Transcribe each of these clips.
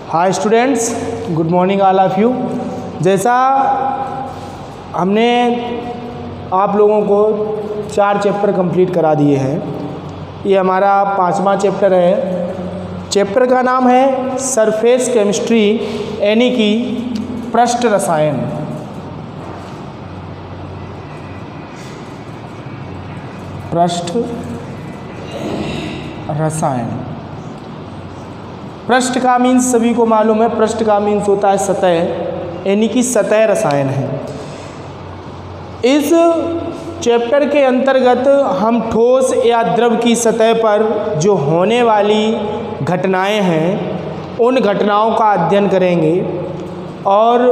Hi students, good morning all of you. जैसा हमने आप लोगों को 4 चैप्टर कंप्लीट करा दिए हैं, ये हमारा 5वां चैप्टर है। चैप्टर का नाम है सरफेस केमिस्ट्री यानी कि पृष्ठ रसायन। पृष्ठ रसायन। पृष्ठ का मीन्स सभी को मालूम है, पृष्ठ का मीन्स होता है सतह, यानी कि सतह रसायन है। इस चैप्टर के अंतर्गत हम ठोस या द्रव की सतह पर जो होने वाली घटनाएं हैं उन घटनाओं का अध्ययन करेंगे और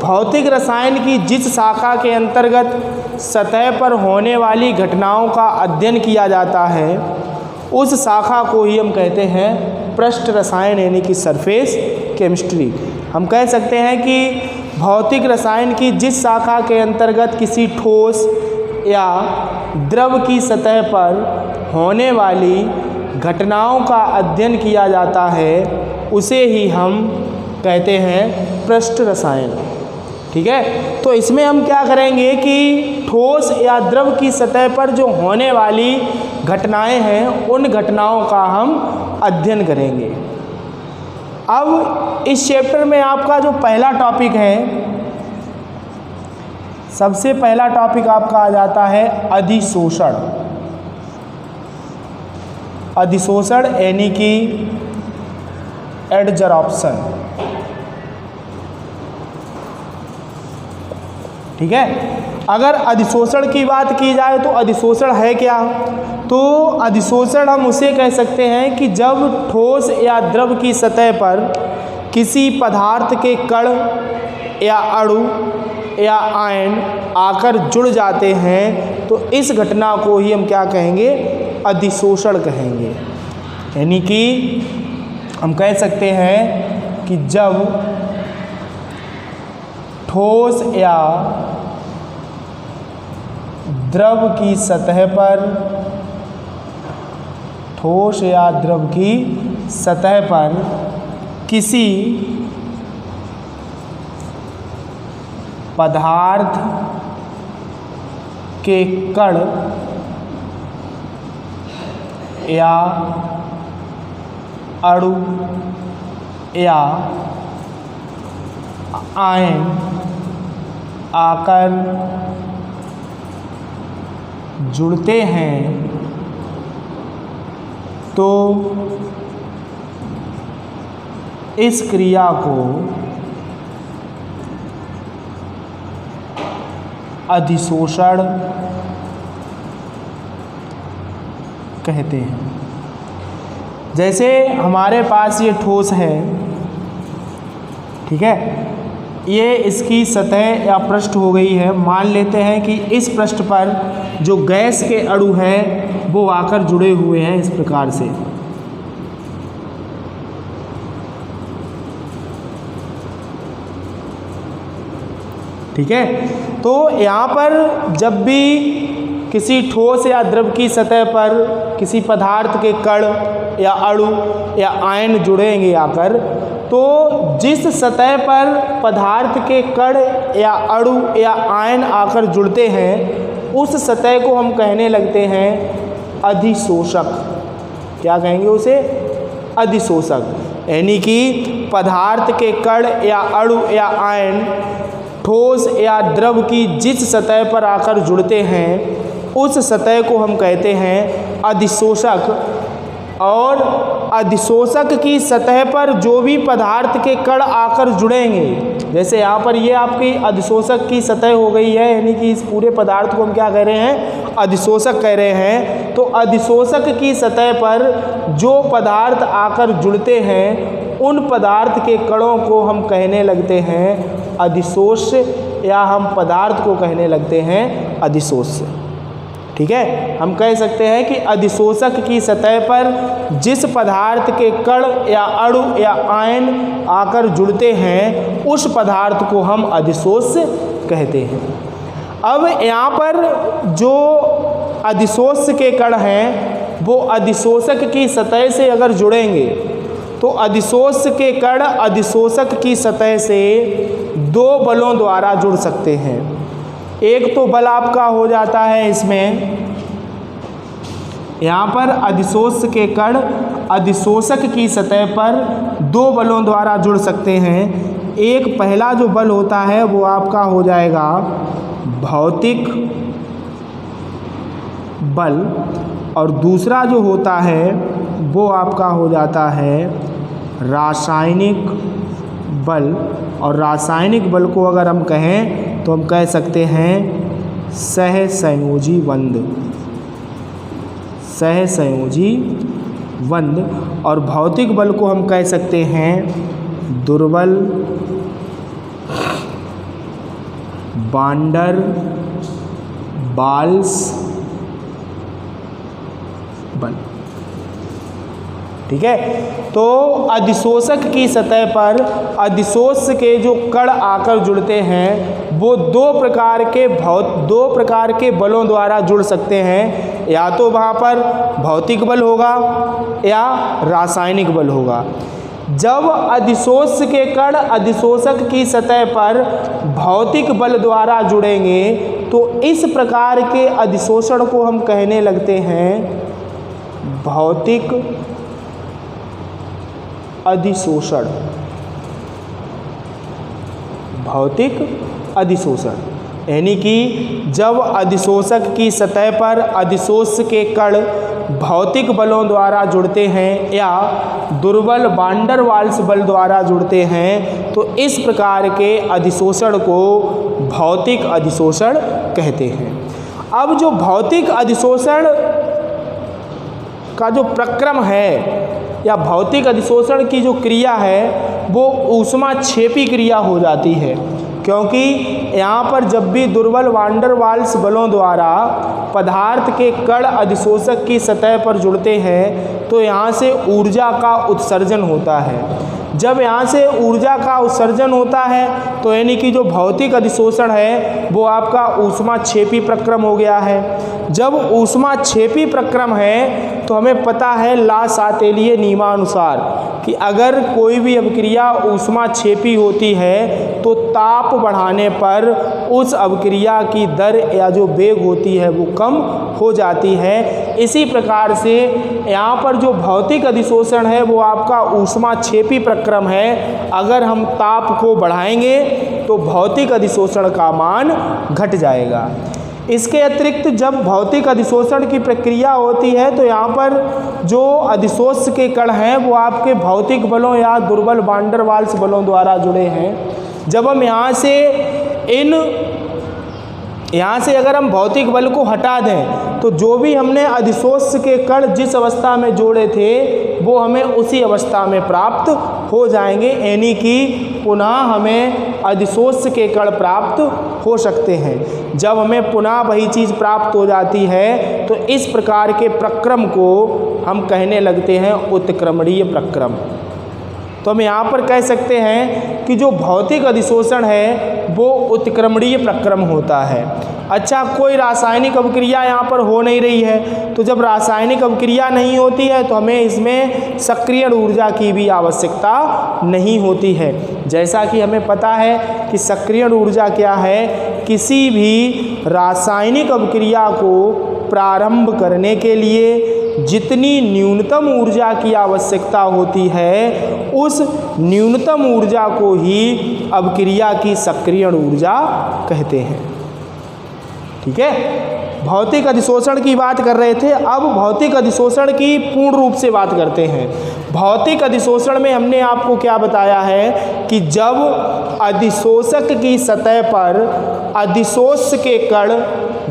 भौतिक रसायन की जिस शाखा के अंतर्गत सतह पर होने वाली घटनाओं का अध्ययन किया जाता है उस शाखा को ही हम कहते हैं पृष्ठ रसायन यानी कि सरफेस केमिस्ट्री। हम कह सकते हैं कि भौतिक रसायन की जिस शाखा के अंतर्गत किसी ठोस या द्रव की सतह पर होने वाली घटनाओं का अध्ययन किया जाता है उसे ही हम कहते हैं पृष्ठ रसायन। ठीक है, तो इसमें हम क्या करेंगे कि ठोस या द्रव की सतह पर जो होने वाली घटनाएं हैं उन घटनाओं का हम अध्ययन करेंगे। अब इस चैप्टर में आपका जो पहला टॉपिक है, सबसे पहला टॉपिक आपका आ जाता है अधिशोषण। अधिशोषण यानी कि एडजॉर्प्शन। ठीक है, अगर अधिशोषण की बात की जाए तो अधिशोषण है क्या? तो अधिशोषण हम उसे कह सकते हैं कि जब ठोस या द्रव की सतह पर किसी पदार्थ के कण या अणु या आयन आकर जुड़ जाते हैं तो इस घटना को ही हम क्या कहेंगे? अधिशोषण कहेंगे। यानी कि हम कह सकते हैं कि जब ठोस या द्रव की सतह पर किसी पदार्थ के कण या अणु या आयन आकर जुड़ते हैं तो इस क्रिया को अधिशोषण कहते हैं। जैसे हमारे पास ये ठोस है, ठीक है, ये इसकी सतह या पृष्ठ हो गई है। मान लेते हैं कि इस पृष्ठ पर जो गैस के अणु हैं वो आकर जुड़े हुए हैं इस प्रकार से। ठीक है, तो यहाँ पर जब भी किसी ठोस या द्रव की सतह पर किसी पदार्थ के कण या अणु या आयन जुड़ेंगे आकर, तो जिस सतह पर पदार्थ के कण या अणु या आयन आकर जुड़ते हैं उस सतह को हम कहने लगते हैं अधिशोषक। क्या कहेंगे उसे? अधिशोषक। यानी कि पदार्थ के कण या अणु या आयन ठोस या द्रव की जिस सतह पर आकर जुड़ते हैं उस सतह को हम कहते हैं अधिशोषक। और अधिशोषक की सतह पर जो भी पदार्थ के कण आकर जुड़ेंगे, जैसे यहाँ पर ये आपकी अधिशोषक की सतह हो गई है, यानी कि इस पूरे पदार्थ को हम क्या कह रहे हैं? अधिशोषक कह रहे हैं। तो अधिशोषक की सतह पर जो पदार्थ आकर जुड़ते हैं उन पदार्थ के कणों को हम कहने लगते हैं अधिशोष, या हम पदार्थ को कहने लगते हैं अधिशोष। ठीक है, हम कह सकते हैं कि अधिशोषक की सतह पर जिस पदार्थ के कण या अणु या आयन आकर जुड़ते हैं उस पदार्थ को हम अधिशोष कहते हैं। अब यहाँ पर जो अधिशोष के कण हैं वो अधिशोषक की सतह से अगर जुड़ेंगे तो अधिशोष के कण अधिशोषक की सतह से दो बलों द्वारा जुड़ सकते हैं। एक तो बल आपका हो जाता है इसमें, यहाँ पर अधिशोष के कण अधिशोषक की सतह पर दो बलों द्वारा जुड़ सकते हैं। एक पहला जो बल होता है वो आपका हो जाएगा भौतिक बल, और दूसरा जो होता है वो आपका हो जाता है रासायनिक बल। और रासायनिक बल को अगर हम कहें तो हम कह सकते हैं सहसंयोजी बंध, सहसंयोजी बंध। और भौतिक बल को हम कह सकते हैं दुर्बल वांडर वाल्स बल। ठीक है, तो अधिशोषक की सतह पर अधिशोष के जो कण आकर जुड़ते हैं वो दो प्रकार के बलों द्वारा जुड़ सकते हैं। या तो वहाँ पर भौतिक बल होगा या रासायनिक बल होगा। जब अधिशोष के कण अधिशोषक की सतह पर भौतिक बल द्वारा जुड़ेंगे तो इस प्रकार के अधिशोषण को हम कहने लगते हैं भौतिक अधिशोषण। भौतिक अधिशोषण यानी कि जब अधिशोषक की सतह पर अधिशोष के कण भौतिक बलों द्वारा जुड़ते हैं या दुर्बल वांडर वाल्स बल द्वारा जुड़ते हैं तो इस प्रकार के अधिशोषण को भौतिक अधिशोषण कहते हैं। अब जो भौतिक अधिशोषण का जो प्रक्रम है या भौतिक अधिशोषण की जो क्रिया है वो ऊष्माक्षेपी क्रिया हो जाती है, क्योंकि यहाँ पर जब भी दुर्बल वांडर वाल्स बलों द्वारा पदार्थ के कण अधिशोषक की सतह पर जुड़ते हैं तो यहाँ से ऊर्जा का उत्सर्जन होता है। जब यहाँ से ऊर्जा का उत्सर्जन होता है तो यानी कि जो भौतिक अधिशोषण है वो आपका ऊष्माक्षेपी प्रक्रम हो गया है। जब ऊष्माक्षेपी प्रक्रम है तो हमें पता है ला सातेलिय नियमानुसार कि अगर कोई भी अभिक्रिया ऊष्माक्षेपी होती है तो ताप बढ़ाने पर उस अभिक्रिया की दर या जो वेग होती है वो कम हो जाती है। इसी प्रकार से यहाँ पर जो भौतिक अधिशोषण है वो आपका ऊष्माक्षेपी प्रक्रम है। अगर हम ताप को बढ़ाएंगे तो भौतिक अधिशोषण का मान घट जाएगा। इसके अतिरिक्त जब भौतिक अधिशोषण की प्रक्रिया होती है तो यहाँ पर जो अधिशोष के कण हैं वो आपके भौतिक बलों या दुर्बल वांडर वाल्स बलों द्वारा जुड़े हैं। जब हम यहाँ से अगर हम भौतिक बल को हटा दें तो जो भी हमने अधिशोष के कण जिस अवस्था में जोड़े थे वो हमें उसी अवस्था में प्राप्त हो जाएंगे, यानी कि पुनः हमें अधिशोष के कण प्राप्त हो सकते हैं। जब हमें पुनः वही चीज़ प्राप्त हो जाती है तो इस प्रकार के प्रक्रम को हम कहने लगते हैं उत्क्रमणीय प्रक्रम। तो हम यहाँ पर कह सकते हैं कि जो भौतिक अधिशोषण है वो उत्क्रमणीय प्रक्रम होता है। अच्छा, कोई रासायनिक अभिक्रिया यहाँ पर हो नहीं रही है, तो जब रासायनिक अभिक्रिया नहीं होती है तो हमें इसमें सक्रियण ऊर्जा की भी आवश्यकता नहीं होती है। जैसा कि हमें पता है कि सक्रियण ऊर्जा क्या है, किसी भी रासायनिक अभिक्रिया को प्रारंभ करने के लिए जितनी न्यूनतम ऊर्जा की आवश्यकता होती है उस न्यूनतम ऊर्जा को ही अभिक्रिया की सक्रियण ऊर्जा कहते हैं। ठीक है, भौतिक अधिशोषण की बात कर रहे थे, अब भौतिक अधिशोषण की पूर्ण रूप से बात करते हैं। भौतिक अधिशोषण में हमने आपको क्या बताया है कि जब अधिशोषक की सतह पर अधिशोष के कण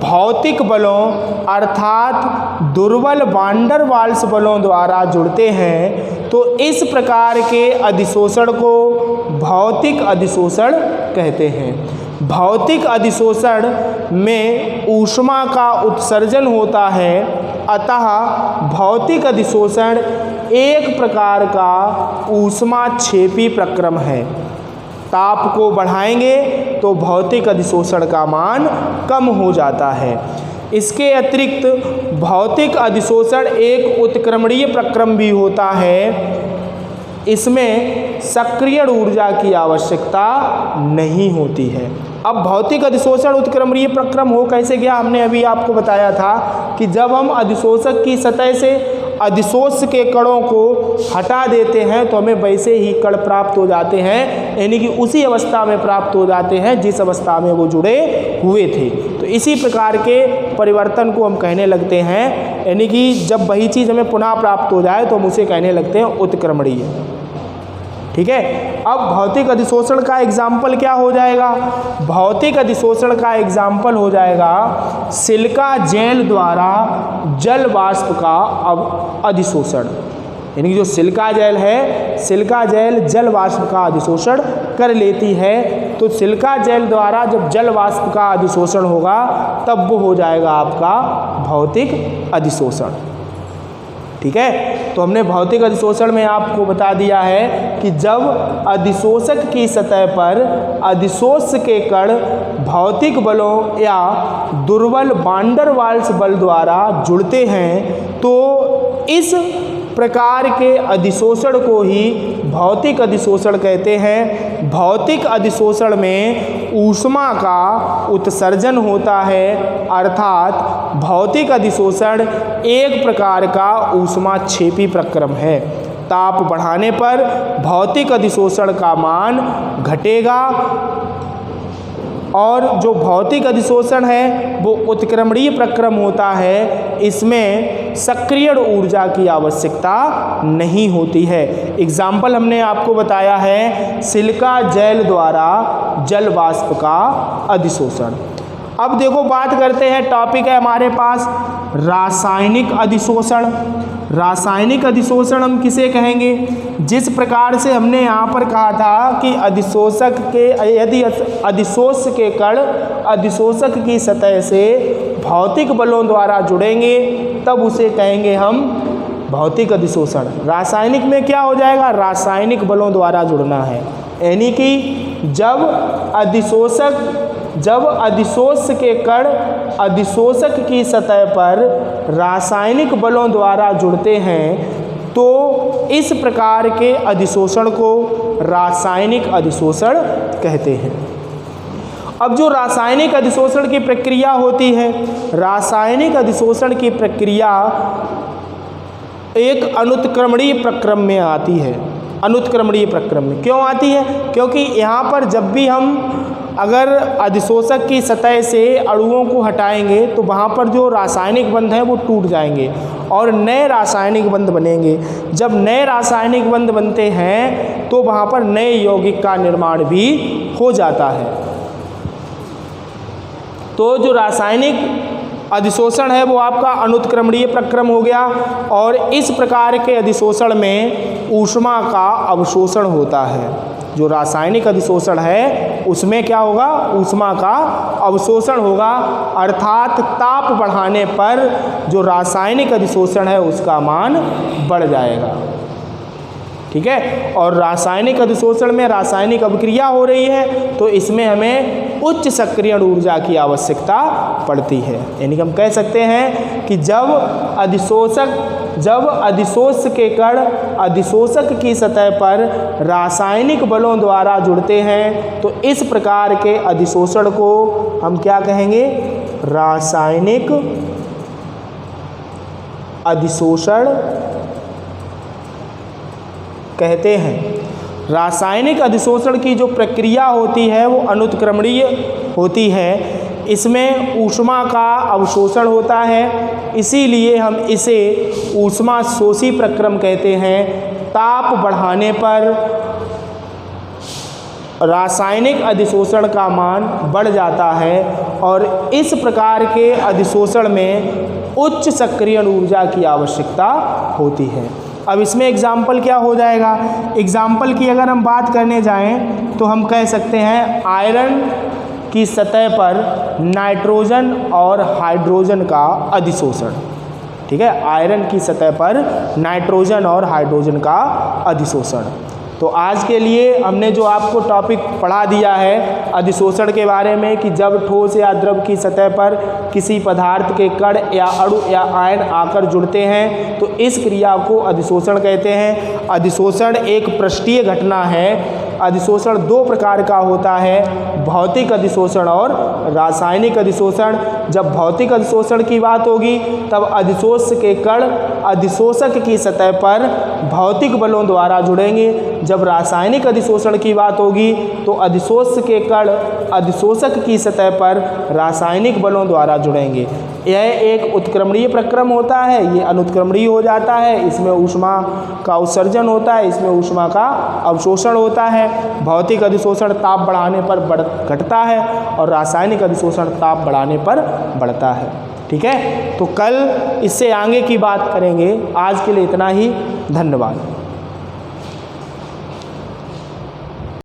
भौतिक बलों अर्थात दुर्बल वांडर वाल्स बलों द्वारा जुड़ते हैं तो इस प्रकार के अधिशोषण को भौतिक अधिशोषण कहते हैं। भौतिक अधिशोषण में ऊष्मा का उत्सर्जन होता है, अतः भौतिक अधिशोषण एक प्रकार का ऊष्माक्षेपी प्रक्रम है। ताप को बढ़ाएंगे तो भौतिक अधिशोषण का मान कम हो जाता है। इसके अतिरिक्त भौतिक अधिशोषण एक उत्क्रमणीय प्रक्रम भी होता है। इसमें सक्रियण ऊर्जा की आवश्यकता नहीं होती है। अब भौतिक अधिशोषण उत्क्रमणीय प्रक्रम हो कैसे गया, हमने अभी आपको बताया था कि जब हम अधिशोषक की सतह से अधिशोष के कणों को हटा देते हैं तो हमें वैसे ही कण प्राप्त हो जाते हैं, यानी कि उसी अवस्था में प्राप्त हो जाते हैं जिस अवस्था में वो जुड़े हुए थे। तो इसी प्रकार के परिवर्तन को हम कहने लगते हैं, यानी कि जब वही चीज़ हमें पुनः प्राप्त हो जाए तो हम उसे कहने लगते हैं उत्क्रमणीय। ठीक है। अब भौतिक अधिशोषण का एग्जाम्पल क्या हो जाएगा? भौतिक अधिशोषण का एग्जाम्पल हो जाएगा सिलिका जेल द्वारा जल वाष्प का अधिशोषण, यानी कि जो सिलिका जेल है, सिलिका जेल जल वाष्प का अधिशोषण कर लेती है, तो सिलिका जेल द्वारा जब जल वाष्प का अधिशोषण होगा तब वो हो जाएगा आपका भौतिक अधिशोषण। ठीक है। तो हमने भौतिक अधिशोषण में आपको बता दिया है कि जब अधिशोषक की सतह पर अधिशोष के कण भौतिक बलों या दुर्बल वान डर वाल्स बल द्वारा जुड़ते हैं तो इस प्रकार के अधिशोषण को ही भौतिक अधिशोषण कहते हैं। भौतिक अधिशोषण में ऊष्मा का उत्सर्जन होता है, अर्थात भौतिक अधिशोषण एक प्रकार का ऊष्माक्षेपी प्रक्रम है। ताप बढ़ाने पर भौतिक अधिशोषण का मान घटेगा और जो भौतिक अधिशोषण है वो उत्क्रमणीय प्रक्रम होता है, इसमें सक्रियण ऊर्जा की आवश्यकता नहीं होती है। एग्जाम्पल हमने आपको बताया है सिलिका जेल द्वारा जल वाष्प का अधिशोषण। अब देखो बात करते हैं, टॉपिक है हमारे पास रासायनिक अधिशोषण। रासायनिक अधिशोषण हम किसे कहेंगे? जिस प्रकार से हमने यहाँ पर कहा था कि अधिशोषक के यदि अधिशोष के कण अधिशोषक की सतह से भौतिक बलों द्वारा जुड़ेंगे तब उसे कहेंगे हम भौतिक अधिशोषण। रासायनिक में क्या हो जाएगा? रासायनिक बलों द्वारा जुड़ना है, यानी कि जब अधिशोष के कण अधिशोषक की सतह पर रासायनिक बलों द्वारा जुड़ते हैं तो इस प्रकार के अधिशोषण को रासायनिक अधिशोषण कहते हैं। अब जो रासायनिक अधिशोषण की प्रक्रिया होती है, रासायनिक अधिशोषण की प्रक्रिया एक अनुत्क्रमणीय प्रक्रम में आती है। अनुत्क्रमणीय प्रक्रम में क्यों आती है? क्योंकि यहाँ पर जब भी हम अगर अधिशोषक की सतह से अणुओं को हटाएंगे तो वहाँ पर जो रासायनिक बंध हैं वो टूट जाएंगे और नए रासायनिक बंध बनेंगे। जब नए रासायनिक बंध बनते हैं तो वहाँ पर नए यौगिक का निर्माण भी हो जाता है। तो जो रासायनिक अधिशोषण है वो आपका अनुत्क्रमणीय प्रक्रम हो गया और इस प्रकार के अधिशोषण में ऊष्मा का अवशोषण होता है। जो रासायनिक अधिशोषण है उसमें क्या होगा? ऊष्मा का अवशोषण होगा, अर्थात ताप बढ़ाने पर जो रासायनिक अधिशोषण है उसका मान बढ़ जाएगा। ठीक है। और रासायनिक अधिशोषण में रासायनिक अभिक्रिया हो रही है तो इसमें हमें उच्च सक्रियण ऊर्जा की आवश्यकता पड़ती है। यानी कि हम कह सकते हैं कि जब अधिशोष के कण अधिशोषक की सतह पर रासायनिक बलों द्वारा जुड़ते हैं तो इस प्रकार के अधिशोषण को हम क्या कहेंगे? रासायनिक अधिशोषण कहते हैं। रासायनिक अधिशोषण की जो प्रक्रिया होती है वो अनुत्क्रमणीय होती है, इसमें ऊष्मा का अवशोषण होता है, इसीलिए हम इसे ऊष्मा शोषी प्रक्रम कहते हैं। ताप बढ़ाने पर रासायनिक अधिशोषण का मान बढ़ जाता है और इस प्रकार के अधिशोषण में उच्च सक्रियण ऊर्जा की आवश्यकता होती है। अब इसमें एग्जाम्पल क्या हो जाएगा? एग्जाम्पल की अगर हम बात करने जाएं तो हम कह सकते हैं आयरन की सतह पर नाइट्रोजन और हाइड्रोजन का अधिशोषण। ठीक है। आयरन की सतह पर नाइट्रोजन और हाइड्रोजन का अधिशोषण। तो आज के लिए हमने जो आपको टॉपिक पढ़ा दिया है अधिशोषण के बारे में कि जब ठोस या द्रव की सतह पर किसी पदार्थ के कण या अणु या आयन आकर जुड़ते हैं तो इस क्रिया को अधिशोषण कहते हैं। अधिशोषण एक पृष्ठीय घटना है। अधिशोषण दो प्रकार का होता है, भौतिक अधिशोषण और रासायनिक अधिशोषण। जब भौतिक अधिशोषण की बात होगी तब अधिशोष के कण अधिशोषक की सतह पर भौतिक बलों द्वारा जुड़ेंगे। जब रासायनिक अधिशोषण की बात होगी तो अधिशोष के कण अधिशोषक की सतह पर रासायनिक बलों द्वारा जुड़ेंगे। यह एक उत्क्रमणीय प्रक्रम होता है, ये अनुत्क्रमणीय हो जाता है। इसमें ऊष्मा का उत्सर्जन होता है, इसमें ऊष्मा का अवशोषण होता है। भौतिक अधिशोषण ताप बढ़ाने पर घटता है और रासायनिक अधिशोषण ताप बढ़ाने पर बढ़ता है। ठीक है, तो कल इससे आगे की बात करेंगे। आज के लिए इतना ही, धन्यवाद।